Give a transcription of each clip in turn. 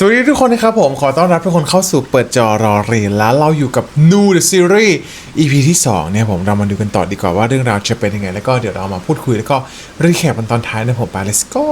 สวัสดีทุกคนนะครับผมขอต้อนรับทุกคนเข้าสู่เปิดจอรอเรียนแล้วเราอยู่กับ New The Series EP ที่2เนี่ยผมเรามาดูกันต่อดีกว่าว่าเรื่องราวจะเป็นยังไงแล้วก็เดี๋ยวเรามาพูดคุยแล้วก็รีแคปกันตอนท้ายนะผมไป let's go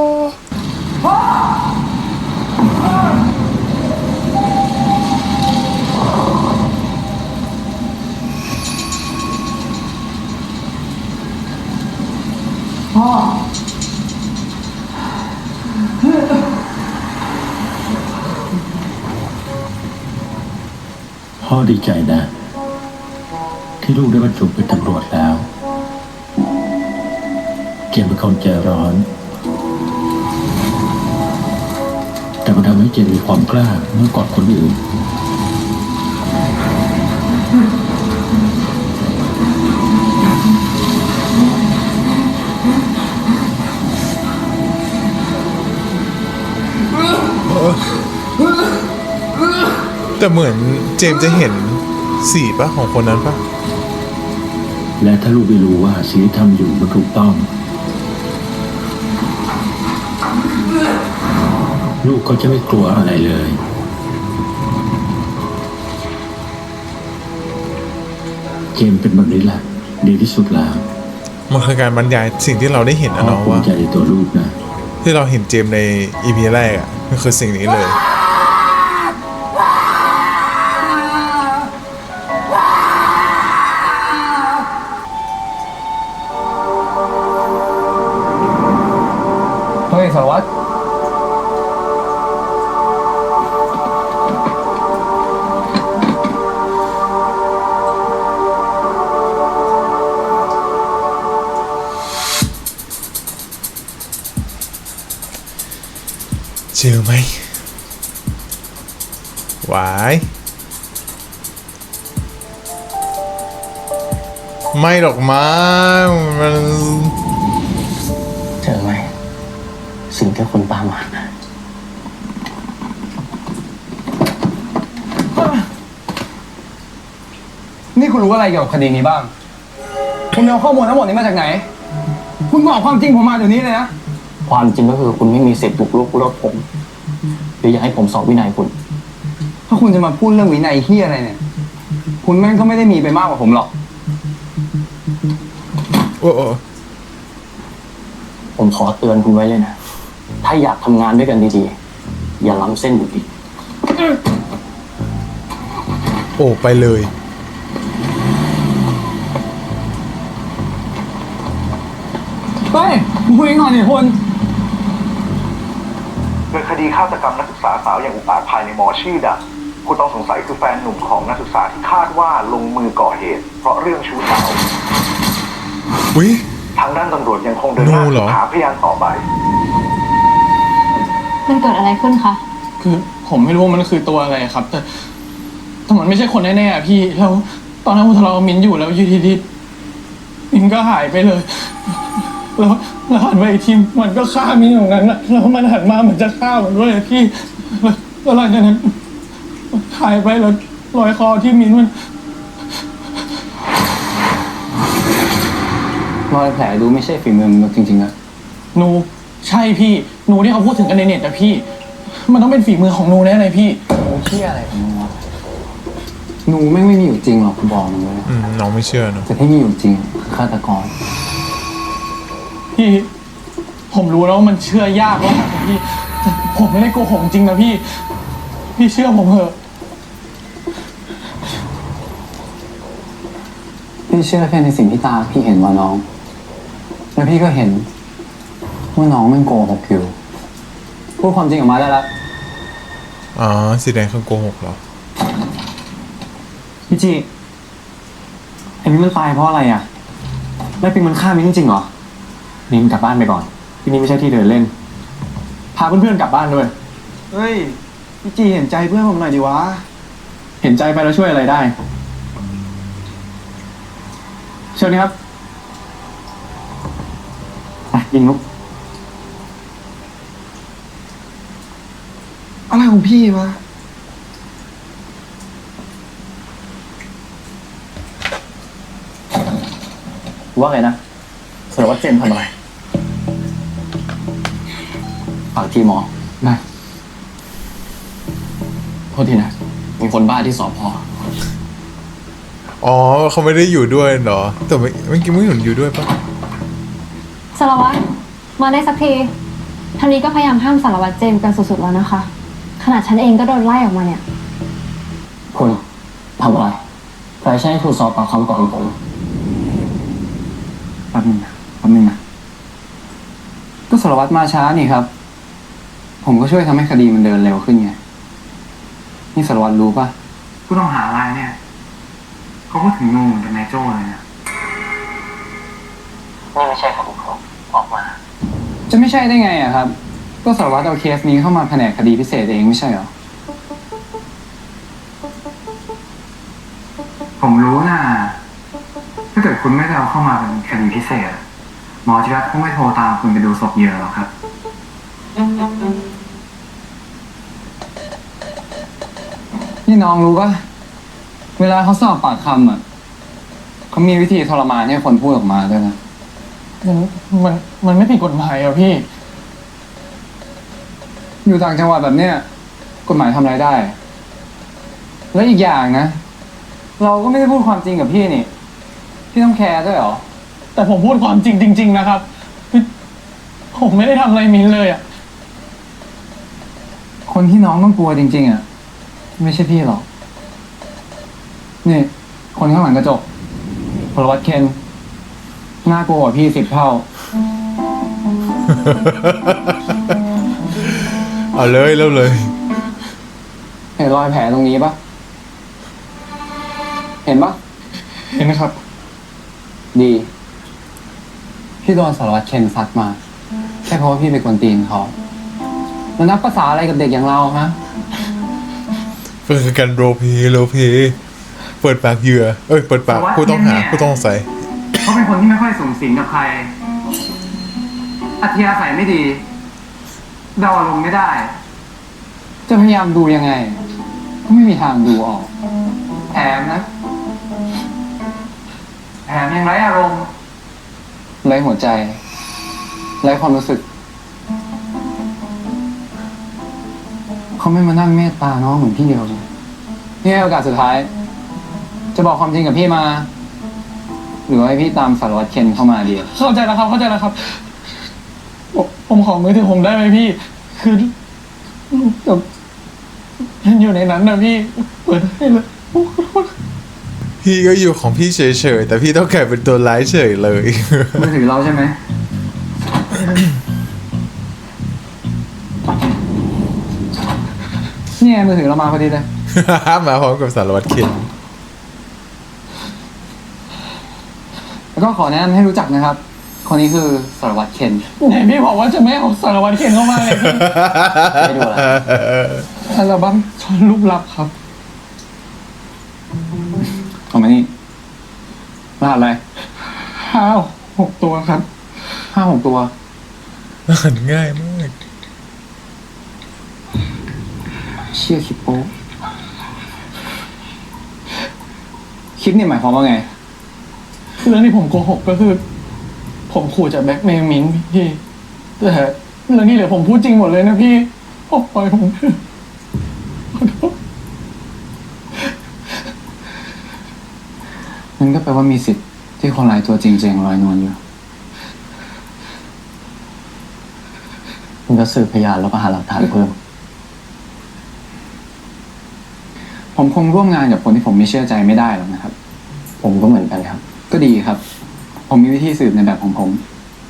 พ่อดีใจนะที่ลูกได้บรรจุเป็นตำรวจแล้วเจมเป็นคนใจร้อนแต่มันทำให้เจมมีความกล้าเมื่อกอดคนอื่นแต่เหมือนเจมส์จะเห็นสีปะของคนนั้นปะและถ้าลูกได้รู้ว่าสิ่งที่ทำอยู่มันถูกต้องลูกก็จะไม่กลัวอะไรเลยเจมเป็นแบบนี้แหละดีที่สุดแล้วมันคือการบรรยายสิ่งที่เราได้เห็นนะ พ่อ เนาะ ภู ว่า มิใจในตัวลูกนะ ที่เราเห็นเจมส์ใน EP แรกอะมันคือสิ่งนี้เลยเฮ้ยสารวัตรเจอไหมหวายไม่หรอกมั้งมัน เจอไหมสิ่งที่คุณตามหานี่คุณรู้อะไรเกี่ยวกับคดีนี้บ้าง คุณเอาข้อมูลทั้งหมดนี้มาจากไหน คุณบอกความจริงผมมาเดี๋ยวนี้เลยนะ ความจริงก็คือคุณไม่มีสิทธิ์บุกรุกรถผมหรืออยากให้ผมสอบวินัยคุณ ถ้าคุณจะมาพูดเรื่องวินัยเฮียอะไรเนี่ย คุณแม่งก็ไม่ได้มีไปมากกว่าผมหรอก โอ้โอ้ ผมขอเตือนคุณไว้เลยนะ ถ้าอยากทำงานด้วยกันดีๆอย่าล้ำเส้นอยู่ดี โอ้ไปเลย เฮ้ยมึงคุยกันก่อนดิคุณ โดยคดีฆาตกรรมนักศึกษาสาวอย่างอุกอาจภายในมอชื่อดังผู้ต้องสงสัยคือแฟนหนุ่มของนักศึกษาที่คาดว่าลงมือก่อเหตุ เพราะเรื่องชู้สาว อุ้ย ทางด้านตำรวจยังคงเดินหน้า ดูเหรอ หาพยานต่อไป มันเกิดอะไรขึ้นคะ คือผมไม่รู้ว่ามันคือตัวอะไรครับ แต่มันไม่ใช่คนแน่ๆอะพี่ แล้วตอนนั้นผมทะเลาะกับมินอยู่แล้วอยู่ดีๆมินก็หายไปเลย แล้วหันไปอีกทีมันก็ฆ่ามินอย่างนั้นนะแล้วมันหันมาเหมือนจะฆ่ามันด้วยอะพี่แล้วหลังจากนั้นหายไปแล้วรอยคอที่มินมันรอยแผลดูไม่ใช่ฝีมือมนุษย์จริงๆนะหนูใช่พี่หนูที่เขาพูดถึงกันในเน็ตอะพี่ มันต้องเป็นฝีมือของหนูแน่เลยพี่หนูเชี่ยอะไรของหนูวะหนูไม่มีอยู่จริงหรอกคุณบอกหนูเลย น้องไม่เชื่อเนอะ แต่ที่มีอยู่จริงคือฆาตกรพี่ผมรู้แล้วว่ามันเชื่อยากมากพี่แต่ผมไม่ได้โกหกจริงนะพี่เชื่อผมเถอะพี่เชื่อแค่ในสิ่งที่ตาพี่เห็นว่าน้องแล้วพี่ก็เห็นว่าน้องมันโกหกอยู่พูดความจริงออกมาได้แล้ว อ๋อสีแดงคือโกหกเหรอ พี่จีไอ้มิ้นมันตายเพราะอะไรอ่ะแล้วปิงมันฆ่ามิ้นจริงเหรอมิ้นกลับบ้านไปก่อนที่นี่ไม่ใช่ที่เดินเล่นพาเพื่อนๆกลับบ้านด้วยเฮ้ยพี่จีเห็นใจเพื่อนผมหน่อยดิวะเห็นใจไปแล้วช่วยอะไรได้เชิญครับยิงลูกอะไรของพี่วะ ว่าไงนะสารวัตรเจมส์ทำอะไรฝากทีหมอ ได้ ทษทีนะมีคนบ้าที่สพ อ๋อเขาไม่ได้อยู่ด้วยเหรอแต่เมื่อกี้มึงอยู่ด้วยปะ สารวัตรมาได้สักทีทางนี้ก็พยายามห้ามสารวัตรเจมส์กันสุดๆแล้วนะคะ ขนาดฉันเองก็โดนไล่ออกมาเนี่ย คุณทำอะไรใครใช้ให้คุณสอบปากคำก่อนผม แป๊บนึงนะก็สารวัตรมาช้านี่ครับ ผมก็ช่วยทำให้คดีมันเดินเร็วขึ้นไงนี่สารวัตรรู้ปะผู้ต้องหารายเนี่ยเขาพูดถึงนูเหมือนกับนายโจ้เลยนะ นี่ไม่ใช่คดีผมออกมา จะไม่ใช่ได้ไงอะครับ ก็สารวัตรเอาเคสนี้เข้ามาแผนกคดีพิเศษเองไม่ใช่เหรอ ผมรู้นะถ้าเกิดคุณไม่ได้เอาเข้ามาเป็นคดีพิเศษ หมอจิรัตน์คงไม่โทรตามคุณไปดูศพเหยื่อหรอกครับ นี่น้องรู้ปะเวลาเขาสอบปากคำอ่ะเขามีวิธีทรมานให้คนพูดออกมาด้วยนะ มันไม่ผิดกฎหมายอ่ะพี่ อยู่ต่างจังหวัดแบบเนี้ยกฎหมายทำอะไรได้ แล้วอีกอย่างนะ เราก็ไม่ได้พูดความจริงกับพี่นี่ พี่ต้องแคร์ด้วยเหรอ แต่ผมพูดความจริงจริง ๆ นะครับคือผมไม่ได้ทำอะไรมิ้นเลยอ่ะ คนที่น้องต้องกลัวจริงๆอ่ะไม่ใช่พี่หรอก นี่ คนข้างหลังกระจกพลวัตเคนน่ากลัวกว่าพี่10 เท่า เอาเลยเริ่มเลย เห็นรอยแผลตรงนี้ปะเห็นปะ เห็นไหมครับ ดี พี่โดนสารวัตรเคนซัดมา แค่เพราะว่าพี่ไปกวนตีนเขามันนับภาษาอะไรกับเด็กอย่างเราฮะ เพื่อกันโรลเพย์เปิดปากเหยื่อเปิดปากผู้ต้องหาผู้ต้องสงสัย เขาเป็นคนที่ไม่ค่อยสูงสิงกับใคร อัธยาศัยไม่ดีเดาอารมณ์ไม่ได้ จะพยายามดูยังไง ก็ไม่มีทางดูออก แถมยังไร้อารมณ์ ไร้หัวใจ ไร้ความรู้สึก เขาไม่มานั่งเมตตาน้องเหมือนพี่เดียวเลยนี่ให้โอกาสสุดท้าย จะบอกความจริงกับพี่มา หรือว่าให้พี่ตามสารวัตรเคนเข้ามาดี เข้าใจแล้วครับผมขอมือถือผมได้ไหมพี่ คือแบบมันอยู่ในนั้นนะพี่ เปิดให้เลยโอ้ขอโทษ พี่ก็อยู่ของพี่เฉยๆแต่พี่ต้องกลายเป็นตัวร้ายเฉยเลย มือถือเราใช่ไหม เนี่ยมือถือเรามาพอดีเลย มาพร้อมกับสารวัตรเคน แล้วก็ขอแนะนำให้รู้จักนะครับ คนนี้คือสารวัตรเคน ไหนพี่บอกว่าจะไม่เอาสารวัตรเคนเข้ามาเลยพี่ ไม่ดูอะไร อัลบั้มซ่อนรูปลับครับ เอามานี่รหัสอะไร 5-6 ตัวครับ 5-6 ตัว อ่านง่ายมาก เชี่ยคลิปโป๊คลิปนี่หมายความว่าไง เรื่องที่ผมโกหกก็คือ ผมขู่จะแบล็กเมย์มิ้นท์พี่แต่เรื่องนี้เหลือผมพูดจริงหมดเลยนะพี่ปล่อยผมเถอะขอโทษ นั่นก็แปลว่ามีสิทธิ์ที่คนร้ายตัวจริงๆลอยนวลอยู่ คุณก็สืบพยานแล้วก็หาหลักฐานเพิ่ม ผมคงร่วมงานกับคนที่ผมไม่เชื่อใจไม่ได้หรอกนะครับ ผมก็เหมือนกันครับ ก็ดีครับ ผมมีวิธีสืบในแบบของผม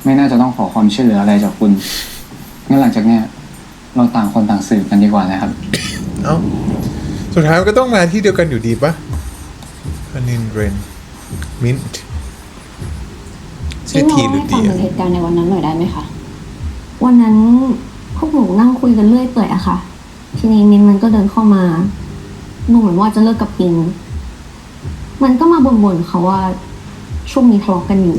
ไม่น่าจะต้องขอความช่วยเหลืออะไรจากคุณ งั้นหลังจากเนี้ยเราต่างคนต่างสืบกันดีกว่านะครับ เอ้าสุดท้ายมันก็ต้องมาที่เดียวกันอยู่ดีปะพนินเรนมินท์ชื่ พี่ อ น้ ที อง หรือดีอะให้ฟังถึงเหตุการณ์ในวันนั้นหน่อยได้ไหมคะ วันนั้นพวกหนูนั่งคุยกันเรื่อยเปื่อยอะค่ะ ทีนี้มินมันก็เดินเข้ามาดูเหมือนว่าจะเลิกกับปิง มันก็มาบ่นๆเขาว่าช่วงนี้ทะเลาะกันอยู่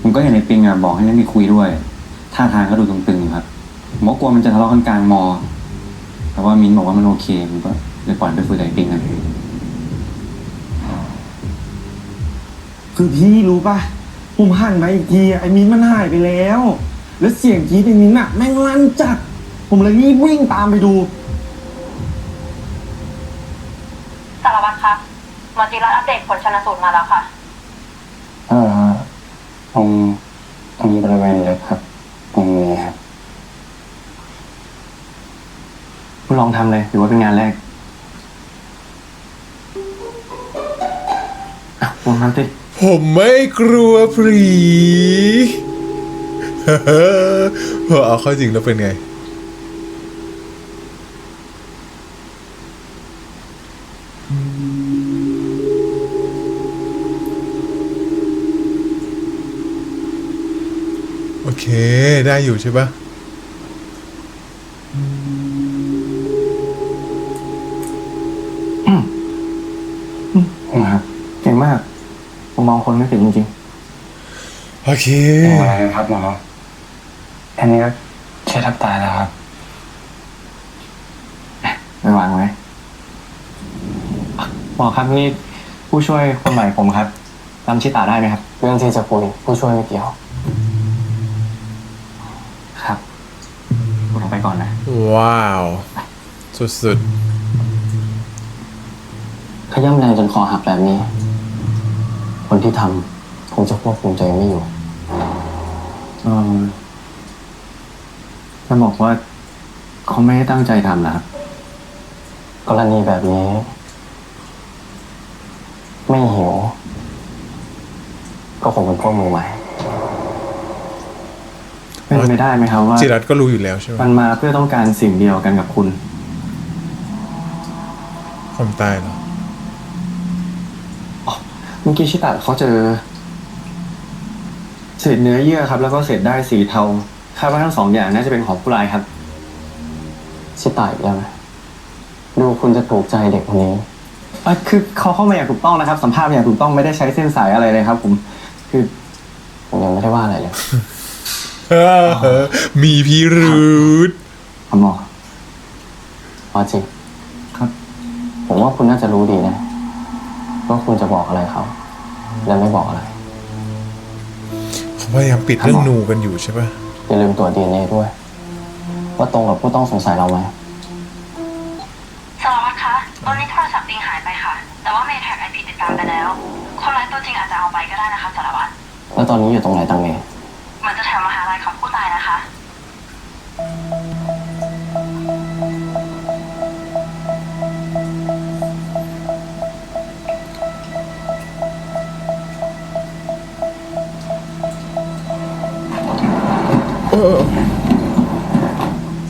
ผมก็เห็นในปิงบอกให้ไม่มีคุยด้วย ท่าทางก็ดูตึงๆครับผมก็กลัวมันจะทะเลาะกันกลางมอ แต่ว่ามิ้นบอกว่ามันโอเคผมก็เลยปล่อยไปคุยกับไอ้ปิงนะ คือพี่รู้ป่ะ ผมหันไปอีกทีไอ้มิ้นมันหายไปแล้ว แล้วเสียงกรี๊ดไอ้มิ้นอะแม่งลั่นจัดผมเลยรีบวิ่งตามไปดู สารวัตรคะหมอจิรัตน์อัปเดตผลชันสูตรมาแล้วค่ะ ตรงบริเวณเล็บครับตรงนี้ครับคุณลองทำเลยหรือว่าเป็นงานแรกลองทำสิ ผมไม่กลัวผี พอเอาเข้าจริงแล้วเป็นไง โอเค ได้อยู่ใช่ปะ ครับเก่งมากผมมองคนไม่ผิดจริง โอเค ๆอะไรครับหมออันนี้ก็แค่ทับตายแล้วครับไม่วางไว้หมอครับนี่ผู้ช่วยคนใหม่ผมครับจำชิตาได้ไหมครับเรื่องที่จะคุยผู้ช่วยไม่เกี่ยวครับคุณออกไปก่อนนะ ว้าว สุด ขย้ำแรงจนคอหักแบบนี้ คนที่ทำคงจะควบคุมใจไม่อยู่จะบอกว่าเขาไม่ได้ตั้งใจทำนะครับกรณีแบบนี้ ไม่หิว ก็คงเป็นพวกมือใหม่เป็นไปได้ไหมครับว่า ๆ จิรัตก็รู้อยู่แล้วใช่ไหม มันมาเพื่อต้องการสิ่งเดียวกันกับคุณ ความตายเหรอ เมื่อกี้ชิตะเขาเจอเศษเนื้อเยื่อครับ แล้วก็เศษด้ายสีเทาคาดว่าทั้งสองอย่างน่าจะเป็นของผู้ร้ายครับชิตะอีกแล้วนะดูคุณจะถูกใจเด็กคนนี้คือเขาเข้ามาอย่างถูกต้องนะครับ สัมภาษณ์อย่างถูกต้องไม่ได้ใช้เส้นสายอะไรเลยครับ ผมคือผมยังไม่ได้ว่าอะไรเลย มีพิรุธ หมอจริงครับผมว่าคุณน่าจะรู้ดีนะว่าคุณจะบอกอะไรเขาและไม่บอกอะไร เขาพยายามปิดเรื่องนูกันอยู่ใช่ปะ อย่าลืมตรวจ DNA ด้วย ว่าตรงกับผู้ต้องสงสัยเราไหม สารวัตรคะตอนนี้โทรศัพท์ปิงหายไปค่ะ แต่ว่าเมย์แท็กไอพีติดตามไปแล้ว คนร้ายตัวจริงอาจจะเอาไปก็ได้นะคะสารวัตร แล้วตอนนี้อยู่ตรงไหนตังเม เหมือนจะแถวมหาลัยของผู้ตายนะคะ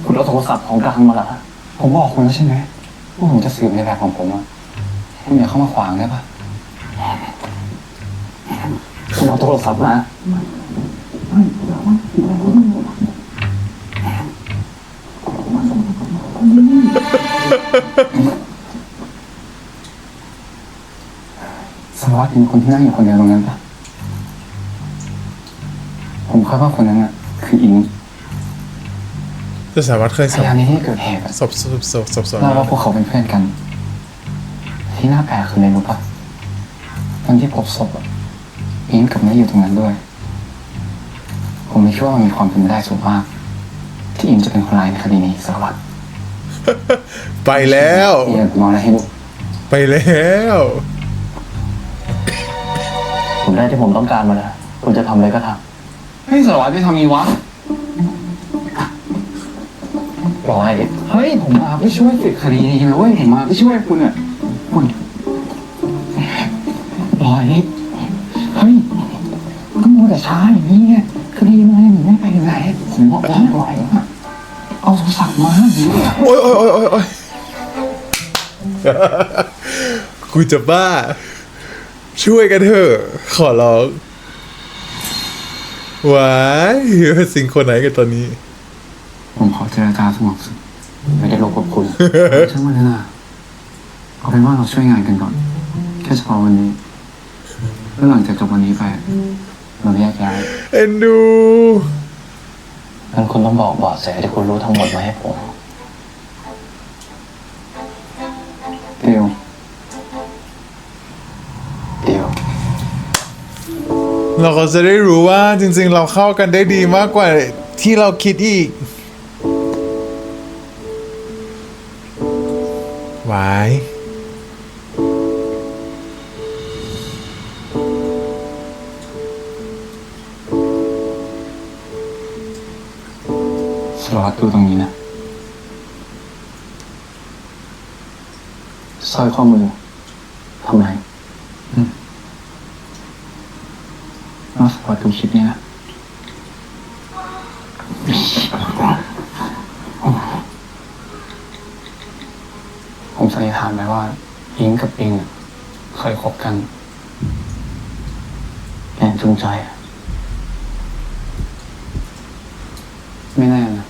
คุณเอาโทรศัพท์ของกลางมาละผมบอกคุณแล้วใช่ไหมว่าผมจะสืบในแบบของผมอ่ะคุณอย่าเข้ามาขวางได้ปะคุณเอาโทรศัพท์มาสารวัตรเป็นคนที่นั่งอยู่คนเดียวตรงนั้นปะผมคาดว่าคนนั้นอ่ะคืออิง จะสามารถเคย พยานในที่เกิดเหตุอะ สอบ เล่าว่าพวกเขาเป็นเพื่อนกัน ที่น่าแปลกคือในรู้ปะตอนที่พบศพอะอิงกับแม่อยู่ตรงนั้นด้วย ผมไม่คิดว่ามันมีความเป็นไปได้สูงมาก ที่อิงจะเป็นคนร้ายในคดีนี้สารวัตร ไปแล้ว เดี๋ยวผมเอาอะไรให้ดู ไปแล้ว ผมได้ที่ผมต้องการมาแล้วคุณจะทำอะไรก็ทำเฮ้ยสารวัตรไม่ทำงี้วะปล่อยเฮ้ยผมมาเพื่อช่วยสืบคดีนี้นะเว้ยผมมาเพื่อช่วยคุณอ่ะคุณปล่อยเฮ้ยก็มัวแต่ช้าอย่างนี้ไงคดีมันยังไม่ไปไหนผมบอกว่าปล่อยเอาโทรศัพท์มา โอ๊ยกูจะบ้า ช่วยกันเถอะ ขอร้องว้ายสิงคนไหนกันตอนนี้ ผมขอเจรจาสงบสุขไม่ได้ลบกับคุณช่างมันนะเอาเป็นว่าเราช่วยงานกันก่อน แค่เฉพาะวันนี้แล้วหลังจากจบวันนี้ไปเราแยกย้าย เอ็นดู งั้นคุณต้องบอกเบาะแสที่คุณรู้ทั้งหมดมาให้ผมเดียว เราก็จะได้รู้ว่าจริงๆเราเข้ากันได้ดีมากกว่าที่เราคิดอีกไว้ สารวัตรดูตรงนี้นะ สร้อยข้อมือทำไม น่าสารวัตรดูคลิปนี้นะ ผมสันนิษฐานไปว่าอิงกับปิงอะเคยคบกัน แรงจูงใจอะ ไม่แน่นะ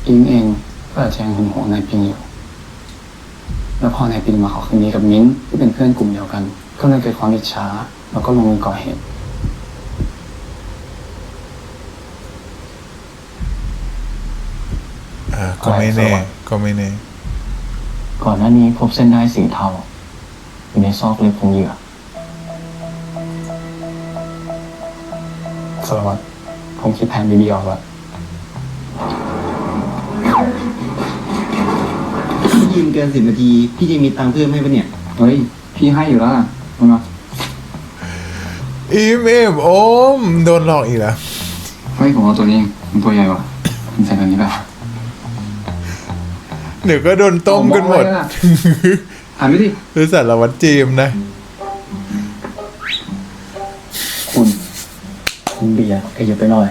อิงเองก็อาจจะยังหึงหวงนายปิงอยู่ แล้วพอนายปิงมาขอคืนดีกับมิ้นท์ที่เป็นเพื่อนกลุ่มเดียวกัน ก็เลยเกิดความอิจฉาแล้วก็ลงมือก่อเหตุ ก็ไม่แน่ก็ไม่แน่ ก่อนหน้านี้พบเส้นได้สีเทาอยู่ในซอกเล็บของเหยื่อ สารวัตรผมคิดแผนดีๆออกแล้ว พี่ยืมเกิน10 นาที พี่จะมีตังค์เพิ่มให้ปะเนี่ย เฮ้ย พี่ให้อยู่แล้วนะมา อิมเอมโอมโดนหลอกอีกแล้ว เฮ้ยผมเอาตัวนี้เองมันตัวใหญ่กว่าผมใส่แบบนี้ไป เดี๋ยวก็โดนต้มกันหมด หันไปดิ หรือสารวัตรจีมนะ คุณเบียร์ขยับไปหน่อย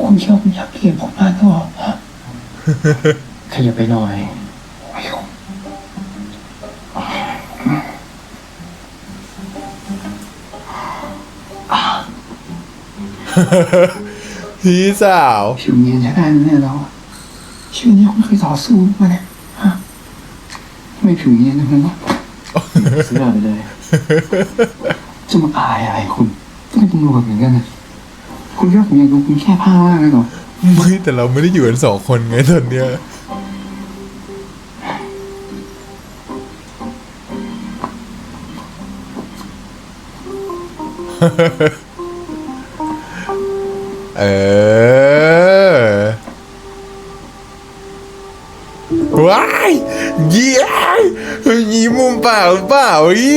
คุณชอบอยากเกลียดผมมากหรอ ขยับไปหน่อย พี่สาว ผิวเนียนใช้ได้แน่เราชีวิตนี้คุณเคยต่อสู้มาเนี่ยฮะไม่ผิวเนียนนะคุณเนาะ เสื้อไปเลย จะมาอายอะไรคุณก็เป็นตำรวจเหมือนกันนะคุณคิดว่าผมอยากดูคุณแค่ผ้ามากเลยเหรอ ไม่แต่เราไม่ได้อยู่กัน2 คนไงตอนเนี้ย เออว้ายเย้ยีมุมปากหรือเปล่าอี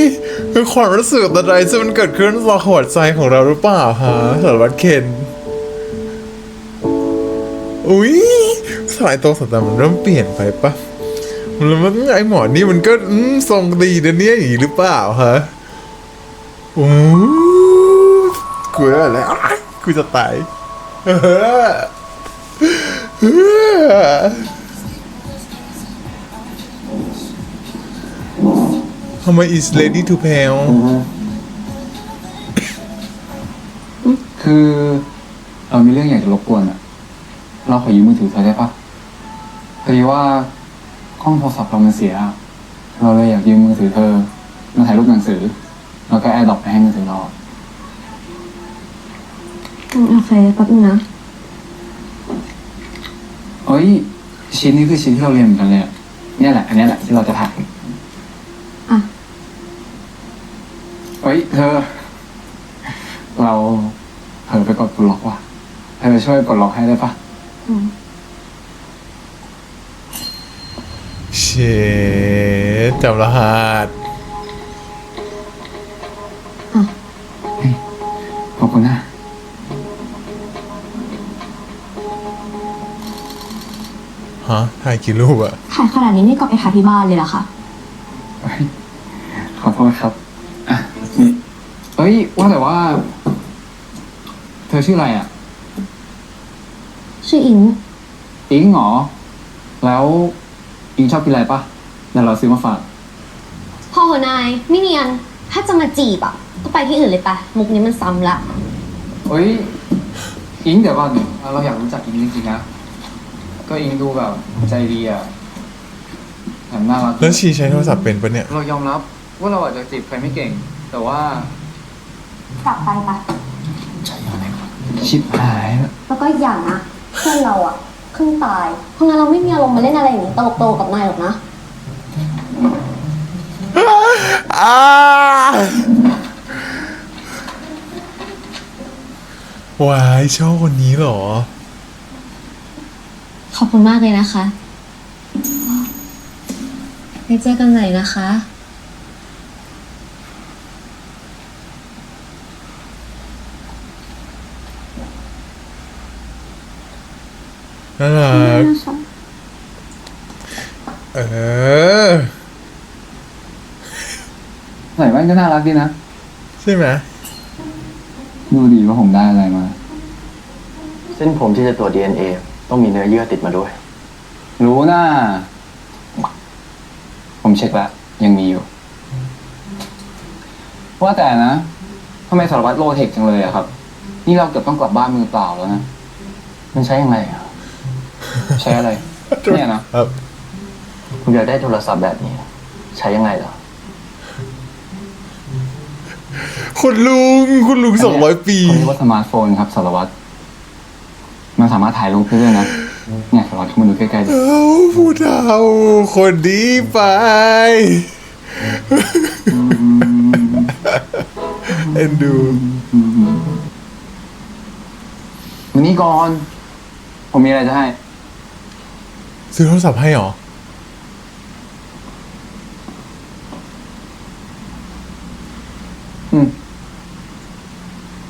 ความรู้สึกตอนใดที่มันเกิดขึ้นในหัวใจของเราหรือเปล่าฮะสารวัตรเคนอุ้ยสายตรงสายตามันเริ่มเปลี่ยนไปปะแล้วมันไอหมอนี่มันก็ทรงดีนะเนี่ยอย่างนี้หรือเปล่าฮะโอ้กูอะไรกูจะตายทำไม is ready to pale คือเรามีเรื่องอยากจะรบกวนอะเราขอยืมมือถือเธอได้ปะพอดีว่ากล้องโทรศัพท์เรามันเสีย เราเลยอยากยืมมือถือเธอมาถ่ายรูปหนังสือ แล้วก็แอร์ดรอปไปให้มือถือเรา โอเคแป๊บนึงนะ เฮ้ยชิ้นนี้คือชิ้นที่เราเรียนเหมือนกันเลยอะเนี่ยแหละ อันนี้แหละที่เราจะถ่าย อ่ะ เฮ้ยเธอ เราเผลอไปกดปลดล็อกว่ะเธอช่วยปลดล็อกให้ได้ปะ เชดจำรหัส ขอบคุณนะ ฮะถ่ายกี่รูปอะ ถ่ายขนาดนี้นี่ก็ไปถ่ายที่บ้านเลยเหรอคะ ขอโทษครับ อ่ะนี่เอ้ย ว่าแต่ว่า เธอชื่ออะไรอ่ะ ชื่ออิง อิงเหรอ แล้วอิงชอบกินอะไรปะเดี๋ยวเราซื้อมาฝาก พ่อหัวนายไม่เนียน ถ้าจะมาจีบอ่ะ ก็ไปที่อื่นเลยปะมุกนี้มันซ้ำละ เฮ้ย อิงเดี๋ยวก่อนเราอยากรู้จักอิงจริงๆนะ ก็อิงดูแบบใจดีอ่ะแถมน่ารัก แล้วชีใช้โทรศัพท์เป็นปะเนี่ย เรายอมรับว่าเราอาจจะจีบใครไม่เก่ง แต่ว่า กลับไปปะ ชิบหายแล้ว แล้วก็อย่างนะเพื่อนเราอ่ะเพิ่งตาย เพราะงั้นเราไม่มีอารมณ์มาเล่นอะไรอย่างนี้ตลกโตกับนายหรอกนะ อ่า วายชอบคนนี้เหรอ ขอบคุณมากเลยนะคะไว้เจอกันใหม่นะคะ น่ารักเออ ใส่แว่นก็น่ารักดีนะ ใช่ไหม ดูดีว่าผมได้อะไรมา เส้นผมที่จะตรวจ DNA ต้องมีเนื้อเยื่อติดมาด้วย รู้น่าผมเช็คแล้วยังมีอยู่ ว่าแต่นะทำไมสารวัตรโลเทคจังเลยอะครับ นี่เราเกือบต้องกลับบ้านมือเปล่าแล้วนะ มันใช้ยังไงอะ ใช้อะไร เนี่ยนะ ครับ คุณอยากได้โทรศัพท์แบบนี้ ใช้ยังไงเหรอ คุณลุง200 ปี เขาเรียกว่าสมาร์ทโฟนครับสารวัตรมันสามารถถ่ายรูปได้ด้วยนะเนี่ยสารวัตรเข้ามาดูใกล้ๆดิ เอาผู้เฒ่าคนนี้ไป เอ็นดู มานี่ก่อน ผมมีอะไรจะให้ ซื้อโทรศัพท์ให้เหรอ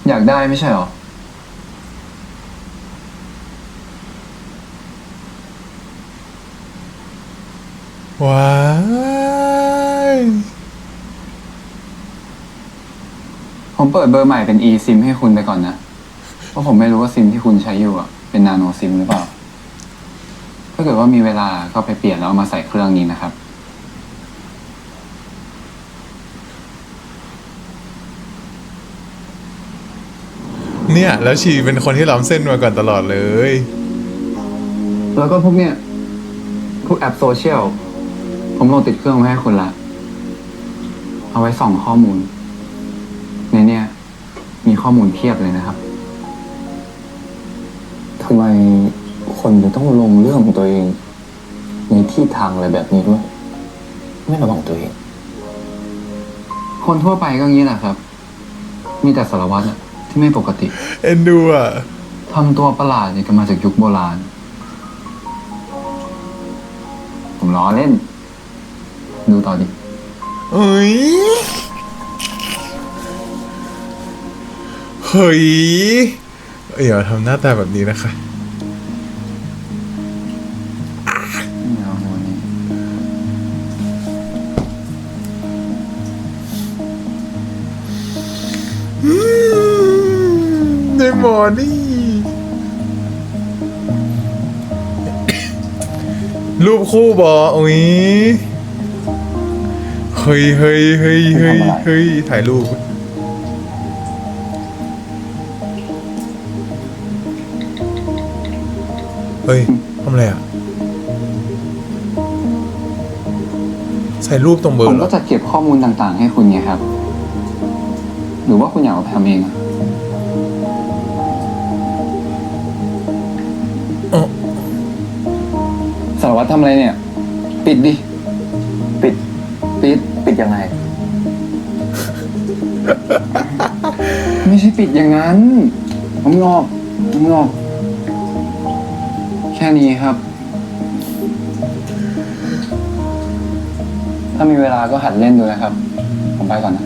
อยากได้ไม่ใช่หรอ ว้าย ผมเปิดเบอร์ใหม่เป็น eSIM ให้คุณไปก่อนนะ เพราะผมไม่รู้ว่าซิมที่คุณใช้อยู่อ่ะ เป็นนาโนซิมหรือเปล่า ถ้าเกิดว่ามีเวลาก็ไปเปลี่ยนแล้วเอามาใส่เครื่องนี้นะครับ เนี่ย แล้วชีเป็นคนที่ล้ำเส้นมาก่อนตลอดเลย แล้วก็พวกเนี้ยพวกแอปโซเชียล ผมโหลดติดเครื่องมาให้คุณละ เอาไว้ส่องข้อมูล ในเนี้ยมีข้อมูลเพียบเลยนะครับ ทำไมคนจะต้องลงเรื่องของตัวเอง ในที่ทางอะไรแบบนี้ด้วย ไม่ระวังตัวเอง คนทั่วไปก็งี้แหละครับ มีแต่สารวัตรอะที่ไม่ปกติ เอ็นดูอ่ะ ทำตัวประหลาดเนี่ยกันมาจากยุคโบราณ ผมล้อเล่น ดูต่อดิ เฮ้ย เฮ้ยอย่าทำหน้าตาแบบนี้นะคะ ในหมอนี่ รูปคู่บออุ้ยเฮ้ยถ่ายรูป เฮ้ยทำอะไรอ่ะ ใส่รูปตรงเบอ ผ ร์ ม เหร ก็ อ จะเก็บข้อมูลต่างๆ ให้คุณไงครับ หรือว่าคุณอยากเอาไปทำเองอะ อ๋อ สารวัตรทำอะไรเนี่ย ปิดดิ ปิด ปิด ยังไง ไม่ใช่ปิดอย่างนั้นผมงอกแค่นี้ครับ ถ้ามีเวลาก็หัดเล่นดูนะครับ ผมไปก่อนนะ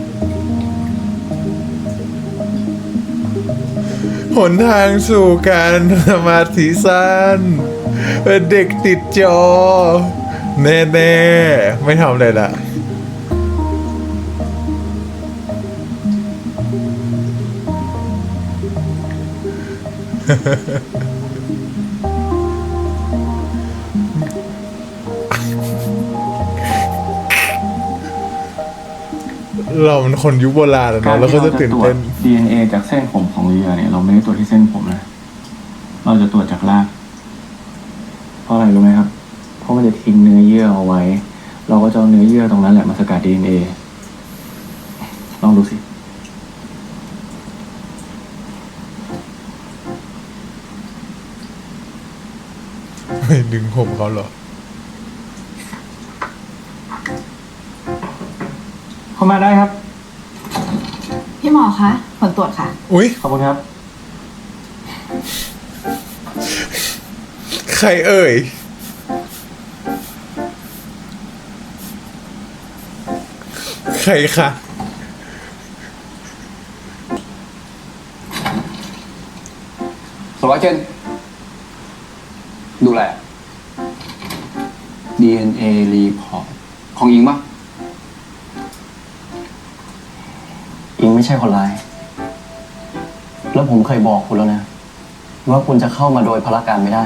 หนทางสู่การสมาธิสั้นเด็กติดจอ แน่ๆ ไม่ทำเลยล่ะ เรามันคนยุคโบราณอะเนาะแล้วก็จะตื่นเต้น DNA จากเส้นผมของเรือเนี่ยเราไม่ได้ตรวจที่เส้นผมนะ เราจะตรวจจากราก เพราะอะไรรู้ไหมครับ เพราะมันจะทิ้งเนื้อเยื่อเอาไว้ เราก็จะเอาเนื้อเยื่อตรงนั้นแหละมาสกัด DNA ลองดูสิ ไม่ดึงผมเขาเหรอ เข้ามาได้ครับ พี่หมอคะผลตรวจค่ะ อุ๊ย ขอบคุณครับ ใครเอ่ย ใครคะ สวัสดีเจนดูแล DNA report ของอิงปะ อิงไม่ใช่คนร้าย แล้วผมเคยบอกคุณแล้วนะ ว่าคุณจะเข้ามาโดยพลการไม่ได้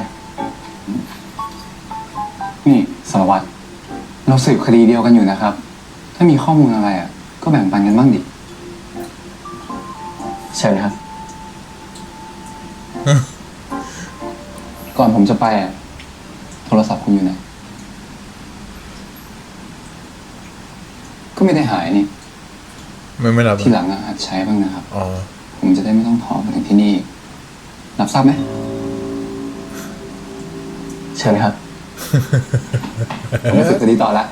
นี่สารวัตรเราสืบคดีเดียวกันอยู่นะครับ ถ้ามีข้อมูลอะไรอ่ะ ก็แบ่งปันกันบ้างดิ เชิญครับ ก่อนผมจะไปอ่ะ โทรศัพท์คุณอยู่ไหน ก็ไม่ได้หายนี่ ไม่รับ ทีหลังอ่ะหัดใช้บ้างนะครับ อ๋อ ผมจะได้ไม่ต้องถอมาถึงที่นี่ รับทราบไหม เชิญครับ ผมจะสืบคดีต่อละ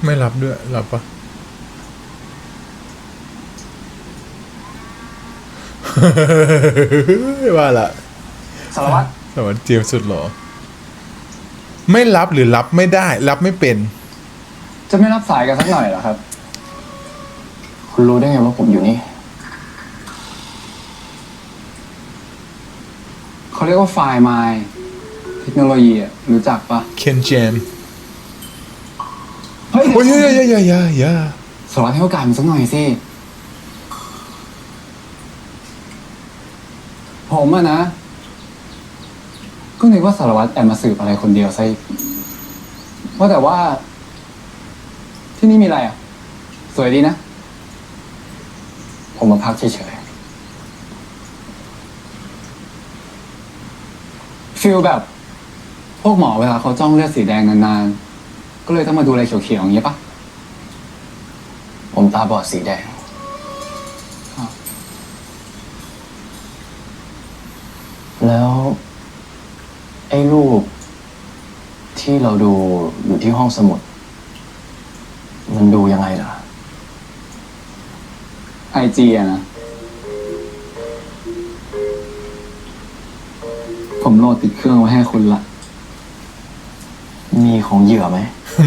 ไม่รับด้วย รับปะ ว่าละ สารวัตร สวัสดีเจียมสุดหรอ ไม่รับหรือรับไม่ได้ รับไม่เป็น จะไม่รับสายกันสักหน่อยเหรอครับ คุณรู้ได้ไงว่าผมอยู่นี่ เขาเรียกว่าไฟล์ไมล์เทคโนโลยีอ่ะรู้จักปะ เคนเจม เฮ้ย โอ้ยอย่า สารวัตรให้โอกาสมันสักหน่อยสิ ผมอะนะ ก็นึกว่าสารวัตรแอบมาสืบอะไรคนเดียวซะอีกว่าแต่ว่า ที่นี่มีอะไรอ่ะ สวยดีนะ ผมมาพักเฉย ฟิลแบบ พวกหมอเวลาเขาจ้องเลือดสีแดงนานๆ ก็เลยต้องมาดูอะไรเขียวๆอย่างเงี้ยปะ ๆ ผมตาบอดสีแดง แล้ว ไอ้รูปที่เราดูอยู่ที่ห้องสมุด มันดูยังไงล่ะ IG อะนะ ผมโหลดติดเครื่องไว้ให้คุณละ มีของเหยื่อไหม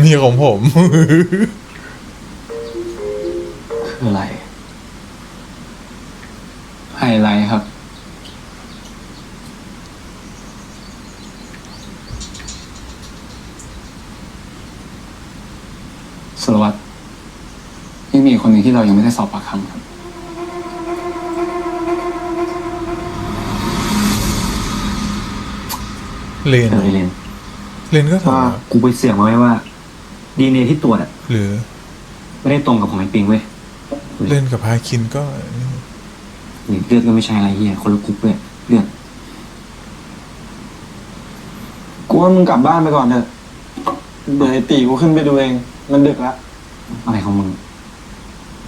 มีของผม คืออะไร ไฮไลท์ครับ สารวัตรยังมีคนหนึ่งที่เรายังไม่ได้สอบปากคำครับ เลน เรน เลนก็ถาม ว่ากูไปเสี่ยงมาไว้ว่าดีเนที่ตรวจอะ หรือ ไม่ได้ตรงกับของไอ้ปิงเว้ย เล่นกับพาคินก็ หรือเลือดก็ไม่ใช่อะไรเฮียคนละกรุ๊ปเลยเลือดกูว่ามึงกลับบ้านไปก่อนเถอะเดี๋ยวไอ้ตีกูขึ้นไปดูเอง มันดึกแล้วอะไรของมึง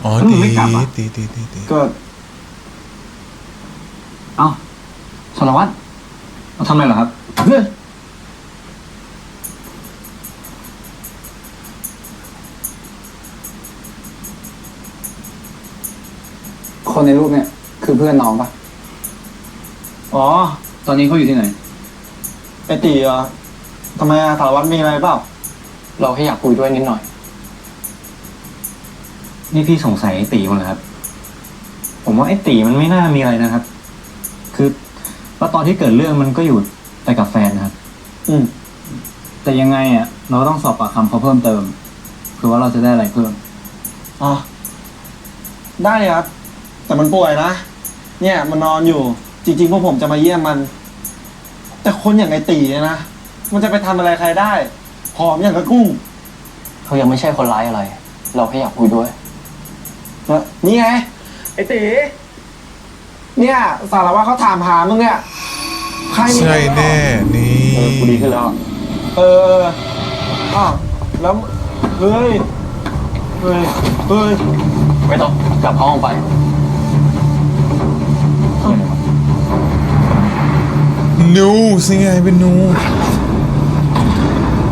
อ๋อ แล้วมึ ตี งไม่กลับอ่ะ ตี ก็ เอ้าสารวัตรเราทำอะไรเหรอครับเฮ้ย คนในรูปเนี่ยคือเพื่อนน้องปะ อ๋อ ตอนนี้เขาอยู่ที่ไหนไอ้ตีอ่ะทำไมอะสารวัตรมีอะไรเปล่า เราแค่อยากคุยด้วยนิดหน่อย นี่พี่สงสัยไอ้ตีมั้งเหรอครับ ผมว่าไอ้ตีมันไม่น่ามีอะไรนะครับ คือว่าตอนที่เกิดเรื่องมันก็อยู่แต่กับแฟนนะครับ แต่ยังไงอ่ะเราต้องสอบปากคำเขาเพิ่มเติมคือว่าเราจะได้อะไรเพิ่ม อ๋อ ได้ครับ แต่มันป่วยนะ เนี่ยมันนอนอยู่ จริงๆพวกผมจะมาเยี่ยมมัน แต่คนอย่างไอ้ตีเนี่ยนะ มันจะไปทำอะไรใครได้ผอมอย่างกระกุ้ง เขายังไม่ใช่คนร้ายอะไร เราแค่อยากคุยด้วย นี่ไง ไอ้ตี เนี่ย สารวัตรเขาถามหามึงเนี่ย ใครมี ใช่แน่ นี่ กูดีขึ้นแล้ว อ้าวแล้ว เฮ้ย ไม่ต้องกลับห้องไป นูสิไงเป็นนู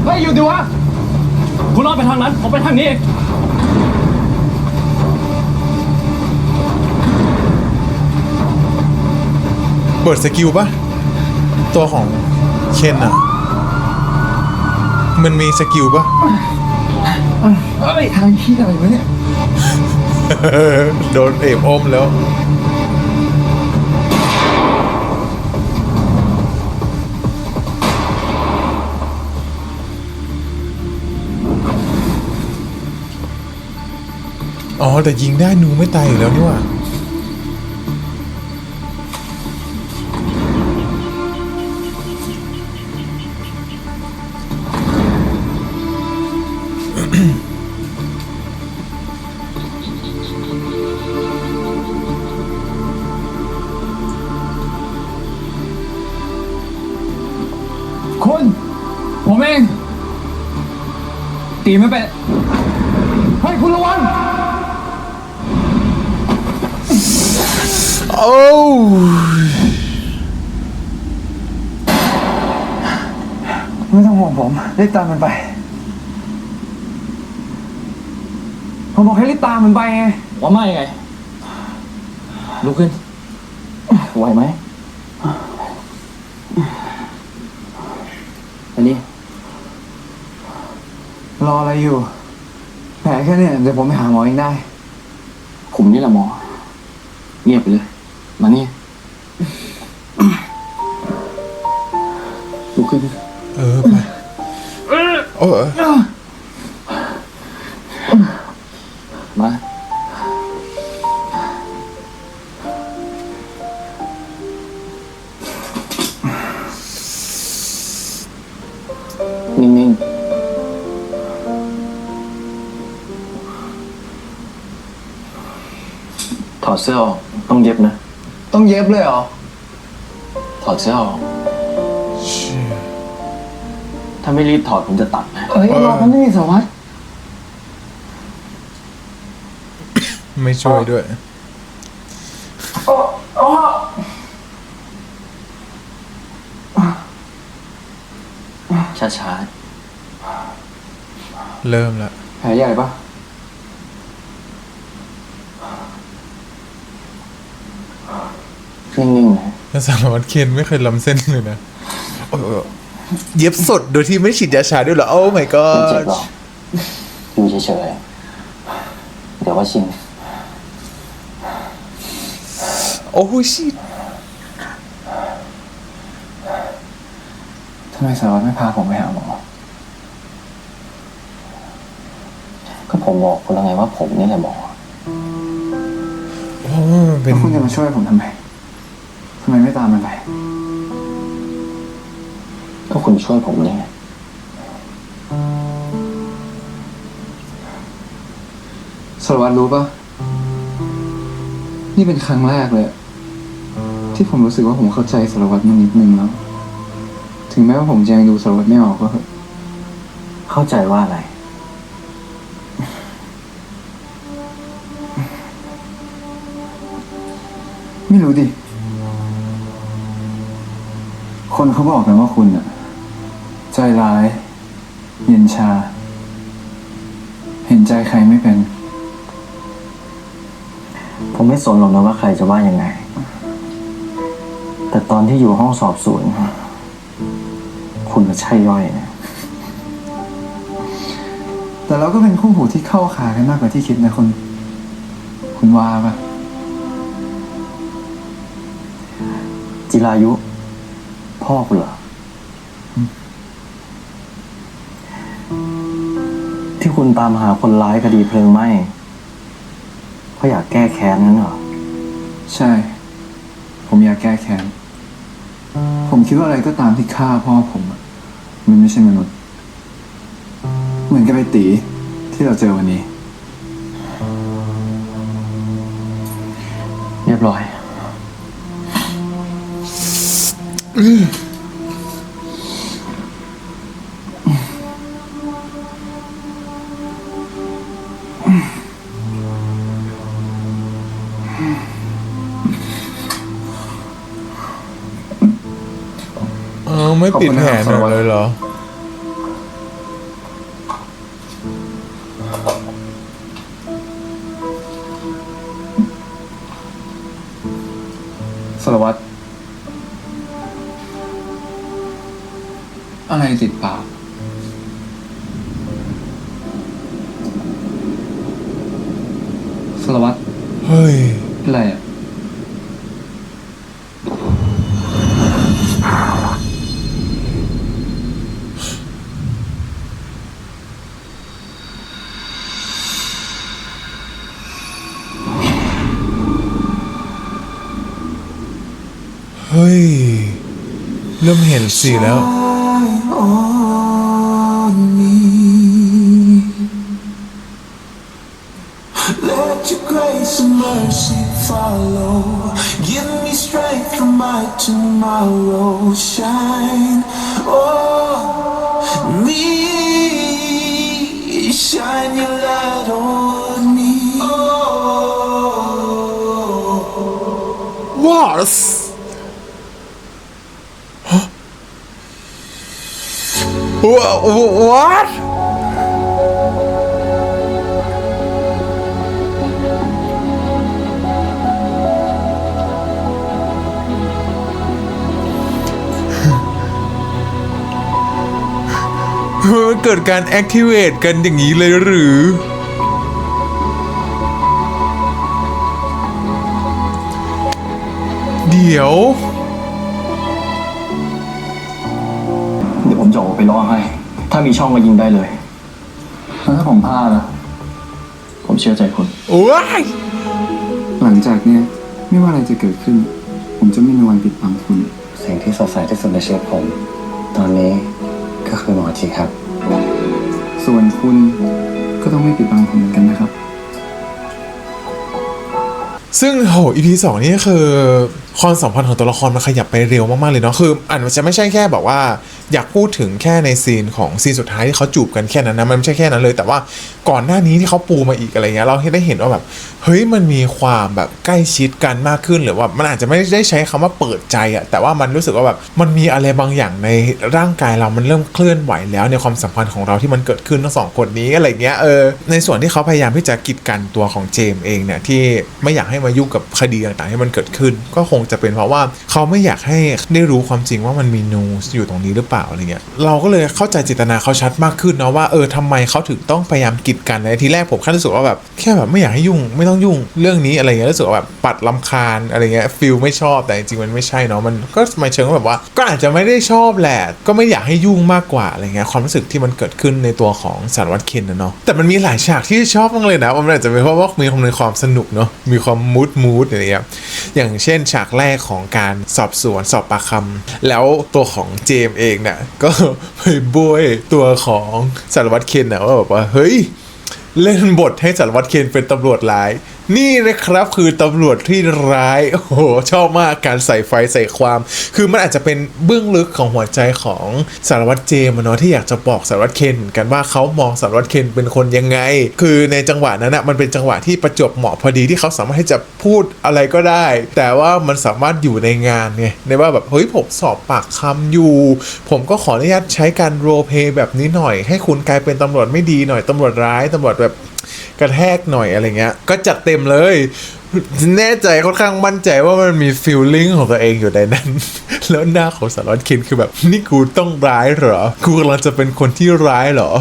ฮ้ยอยู่ดิวะคุณรอดไปทางนั้นผมไปทางนี้เอง เปิดสกิลปะตัวของเคนอะมันมีสกิลปะ เอ้ยทางคิดอะไรวะเนี่ย โดนเอบอมแล้ว อ๋อ แต่ยิงได้นูไม่ตายอยู่แล้วนี่หว่า คุณผมเองตีไม่เป็นเฮ้ยคุณระวัง โอ้ ไม่ต้องห่วงผมรีบตามมันไปผมบอกให้รีบตามมันไปไง ว่าไม่ไงลุกขึ้นไหวไหมอันนี้ รออะไรอยู่แผลแค่เนี้ยเดี๋ยวผมไปหาหมอเองได้ ผมนี่แหละหมอเงียบไปเลยมานี่ลุกขึ้น ไปโอ้ มานิ่งๆถอดเสื้อออกต้องเย็บนะ ต้องเย็บเลยเหรอ ถอดเสื้อออกถ้าไม่รีบถอดผมจะตัดนะ เอ้ยรอมันนี่สวัสดิ์ ไม่ช่วยด้วย ช้า เริ่มละ แผลใหญ่ปะ ๆนิ่งๆนะ แล้วสารวัตรเคนไม่เคยล้ำเส้นเลยนะเย็บสดโดยที่ไม่ฉีดยาชาด้วยเหรอ โอ้ my ไม่เจ็บ god หรอกอยู่เฉยๆเดี๋ยวก็ชิน โอ้ชิต ทำไมสารวัตรไม่พาผมไปหาหมอ ก็ผมบอกคุณแล้วไงว่าผมนี่แหละหมอ โอ้มันเป็น แล้วคุณจะมาช่วยผมทำไมไม่ตามมันไป ก็คุณช่วยผมนี่ไง สารวัตรรู้ปะนี่เป็นครั้งแรกเลย ที่ผมรู้สึกว่าผมเข้าใจสารวัตรมานิดนึงแล้ว ถึงแม้ว่าผมจะยังดูสารวัตรไม่ออกก็เถอะ เข้าใจว่าอะไร ไม่รู้ดิ คนเขาบอกกันว่าคุณอะใจร้าย เย็นชา เห็นใจใครไม่เป็น ผมไม่สนหรอกนะว่าใครจะว่ายังไง แต่ตอนที่อยู่ห้องสอบสวนคุณก็ใช่ย่อยนะ แต่เราก็เป็นคู่หูที่เข้าขากันมากกว่าที่คิดนะคุณว่าปะ จิรายุ พ่อคุณเหรอ ที่คุณตามหาคนร้ายคดีเพลิงไหม้เพราะอยากแก้แค้นนั้นเหรอ ใช่ ผมอยากแก้แค้น ผมคิดว่าอะไรก็ตามที่ฆ่าพ่อผมอะมันไม่ใช่มนุษย์ เหมือนกับไอ้ตีที่เราเจอวันนี้ เรียบร้อย ไม่ปิดแผนหน่อยเลยเหรอ ารวัตรอะไรติดปากสารวัตร เฮ้ย เป็นไรอ่ะ เฮ้ย เริ่มเห็นสีแล้ว Let your grace and mercy follow. Give me strength for my tomorrow. Shine on me. Shine your light on me. What? Huh? What? มันเกิดการ activate กันอย่างนี้เลยหรือ เดี๋ยว ผมจะออกไปล้อให้ ถ้ามีช่องก็ยิงได้เลย แล้วถ้าผมพลาดล่ะ ผมเชื่อใจคุณ โอ้ย หลังจากเนี้ยไม่ว่าอะไรจะเกิดขึ้น ผมจะไม่มีวันปิดบังคุณ สิ่งที่สดใสที่สุดในชีวิตผม ตอนนี้ก็คือหมอจีครับ ส่วนคุณก็ต้องไม่ปิดบังผมเหมือนกันนะครับ ซึ่งโห EP 2 นี่คือความสัมพันธ์ของตัวละครมันขยับไปเร็วมากๆเลยเนาะคืออันมันจะไม่ใช่แค่แบบว่าอยากพูดถึงแค่ในซีนของซีนสุดท้ายที่เขาจูบกันแค่นั้นนะมันไม่ใช่แค่นั้นเลยแต่ว่าก่อนหน้านี้ที่เขาปูมาอีกอะไรเงี้ยเราได้เห็นว่าแบบเฮ้ยมันมีความแบบใกล้ชิดกันมากขึ้นหรือว่ามันอาจจะไม่ได้ใช้คำว่าเปิดใจอะแต่ว่ามันรู้สึกว่าแบบมันมีอะไรบางอย่างในร่างกายเรามันเริ่มเคลื่อนไหวแล้วในความสัมพันธ์ของเราที่มันเกิดขึ้นทั้งสองคนนี้อะไรเงี้ยในส่วนที่เขาพยายามที่จะกีดกันตัวของเจมส์เองเนี่ยที่ไม่อยากให้มายุ่งกับคดีต่างๆที่มันเกิดขึ้นก็คงจะเป็นเพราะว่าเขาไม่อยากให้ได้รู้ความจริงว่ามันมีนูสอยู่ตรงนี้หรือเปล่าอะไรเงี้ยเราก็เลยเข้าใจเจตนาเขาชัดมากขึ้นเนาะว่าทำไมเขาถึงต้องพยายามกีดกันในทีแรกผมแค่รู้สึกว่าแบบแค่แบบไม่อยากให้ยุ่งไม่ต้องยุ่งเรื่องนี้อะไรเงี้ยรู้สึกว่าแบบปัดรำคาญอะไรเงี้ยฟีลไม่ชอบแต่จริงๆมันไม่ใช่เนาะมันก็หมายเชิงว่าแบบว่าก็อาจจะไม่ได้ชอบแหละก็ไม่อยากให้ยุ่งมากกว่าอะไรเงี้ยความรู้สึกที่มันเกิดขึ้นในตัวของสารวัตรเคนนะเนาะแต่มันมีหลายฉากที่ชอบมากเลยนะมันอาจจะเป็นเพราะว่ามีความสนุกเนาะมีความมูดอะไรเงี้ยอย่างเช่นฉากแรกของการสอบสวนสอบปากคำแล้วตัวของเจมส์เองเนี่ยก็ไปโบยตัวของสารวัตรเคนนะว่าแบบว่าเฮ้ยเล่นบทให้สารวัตรเคนเป็นตำรวจร้ายนี่นะครับคือตำรวจที่ร้ายโอ้โหชอบมากการใส่ไฟใส่ความคือมันอาจจะเป็นเบื้องลึกของหัวใจของสารวัตรเจมส์เนาะที่อยากจะบอกสารวัตรเคนกันว่าเขามองสารวัตรเคนเป็นคนยังไงคือในจังหวะนั้นนะมันเป็นจังหวะที่ประจวบเหมาะพอดีที่เขาสามารถที่จะพูดอะไรก็ได้แต่ว่ามันสามารถอยู่ในงานไงในว่าแบบเฮ้ยผมสอบปากคำอยู่ผมก็ขออนุญาตใช้การโรลเพลย์แบบนี้หน่อยให้คุณกลายเป็นตำรวจไม่ดีหน่อยตำรวจร้ายตำรวจแบบกระแทกหน่อยอะไรเงี้ยก็จัดเต็มเลยแน่ใจค่อนข้างมั่นใจว่ามันมีฟีลลิ่งของตัวเองอยู่ในนั้น แล้วหน้าของสารวัตรเคนคือแบบนี่กูต้องร้ายเหรอกูกำลังจะเป็นคนที่ร้ายเหรอ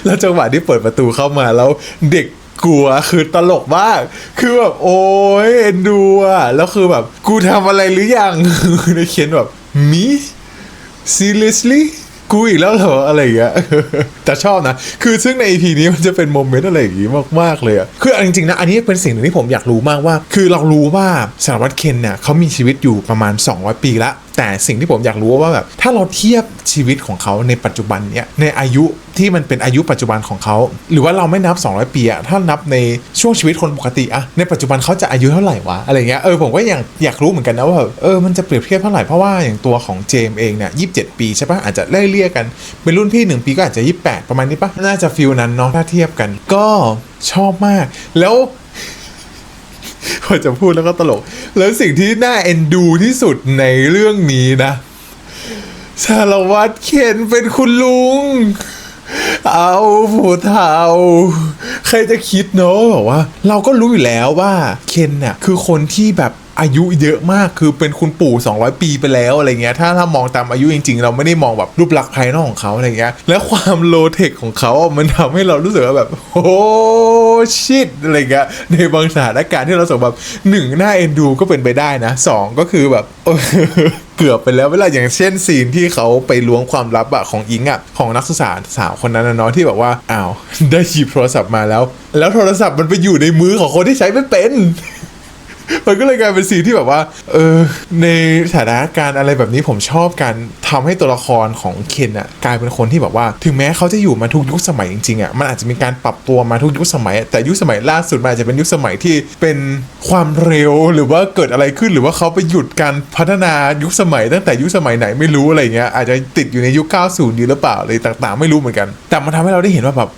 แล้วจังหวะที่เปิดประตูเข้ามาแล้วเด็กกลัวคือตลกมากคือแบบโอ้ยเอ็นดูอ่ะแล้วคือแบบกูทำอะไรหรือยัง ในเขียนแบบมี seriouslyกูอีกแล้วเหรออะไรอย่างเงี้ย แต่ชอบนะคือซึ่งใน EP นี้มันจะเป็นโมเมนต์อะไรอย่างงี้มากๆเลยอะคือจริงๆนะอันนี้เป็นสิ่งหนึ่งที่ผมอยากรู้มากว่าคือเรารู้ว่าสารวัตรเคนเนี่ยเขามีชีวิตอยู่ประมาณ200 ปีละแต่สิ่งที่ผมอยากรู้ว่าแบบถ้าเราเทียบชีวิตของเขาในปัจจุบันเนี่ยในอายุที่มันเป็นอายุปัจจุบันของเขาหรือว่าเราไม่นับ200 ปีอะถ้านับในช่วงชีวิตคนปกติอะในปัจจุบันเขาจะอายุเท่าไหร่วะอะไรเงี้ยผมก็อยากรู้เหมือนกันนะว่ามันจะเปรียบเทียบเท่าไหร่เพราะว่าอย่างตัวของเจมส์เองเนี่ย27 ปีใช่ปะอาจจะไล่เลี่ยกันเป็นรุ่นพี่1 ปีก็อาจจะ28ประมาณนี้ปะน่าจะฟีลนั้นเนาะถ้าเทียบกันก็ชอบมากแล้ว พอจะพูดแล้วก็ตลกแล้วสิ่งที่น่าเอ็นดูที่สุดในเรื่องนี้นะสารวัตรเคนเป็นคุณลุงเอาผู้เฒ่าใครจะคิดเนาะบอกว่าเราก็รู้อยู่แล้วว่าเคนน่ะคือคนที่แบบ อายุเยอะมากคือเป็นคุณปู่200 ปีไปแล้วอะไรเงี้ยถ้ามองตามอายุจริงๆเราไม่ได้มองแบบรูปลักษณ์ภายนอกของเขาอะไรเงี้ยและความโลเทคของเขามันทำให้เรารู้สึกว่าแบบโอ้ชิตอะไรเงี้ยในบางสถานการณ์ที่เราสึกแบบ1น่าเอ็นดูก็เป็นไปได้นะ2ก็คือแบบเกือบไปแล้วเวลาอย่างเช่นซีนที่เขาไปล้วงความลับอะของอิงอะของนักศึกษาสาวคนนั้นนะเนาะที่แบบว่าอ้าวได้หยิบโทรศัพท์มาแล้วโทรศัพท์มันไปอยู่ในมือของคนที่ใช้ไม่เป็น มันก็เลยกลายเป็นซีนที่แบบว่าในสถานการณ์อะไรแบบนี้ผมชอบการทำให้ตัวละครของเคนอะกลายเป็นคนที่แบบว่าถึงแม้เขาจะอยู่มาทุกยุคสมัยจริงๆอะมันอาจจะมีการปรับตัวมาทุกยุคสมัยแต่ยุคสมัยล่าสุดมันอาจจะเป็นยุคสมัยที่เป็นความเร็วหรือว่าเกิดอะไรขึ้นหรือว่าเขาไปหยุดการพัฒนายุคสมัยตั้งแต่ยุคสมัยไหนไม่รู้อะไรเงี้ยอาจจะติดอยู่ในยุค 90 ดีหรือเปล่าอะไรต่างๆไม่รู้เหมือนกันแต่มันทำให้เราได้เห็นว่าแบบ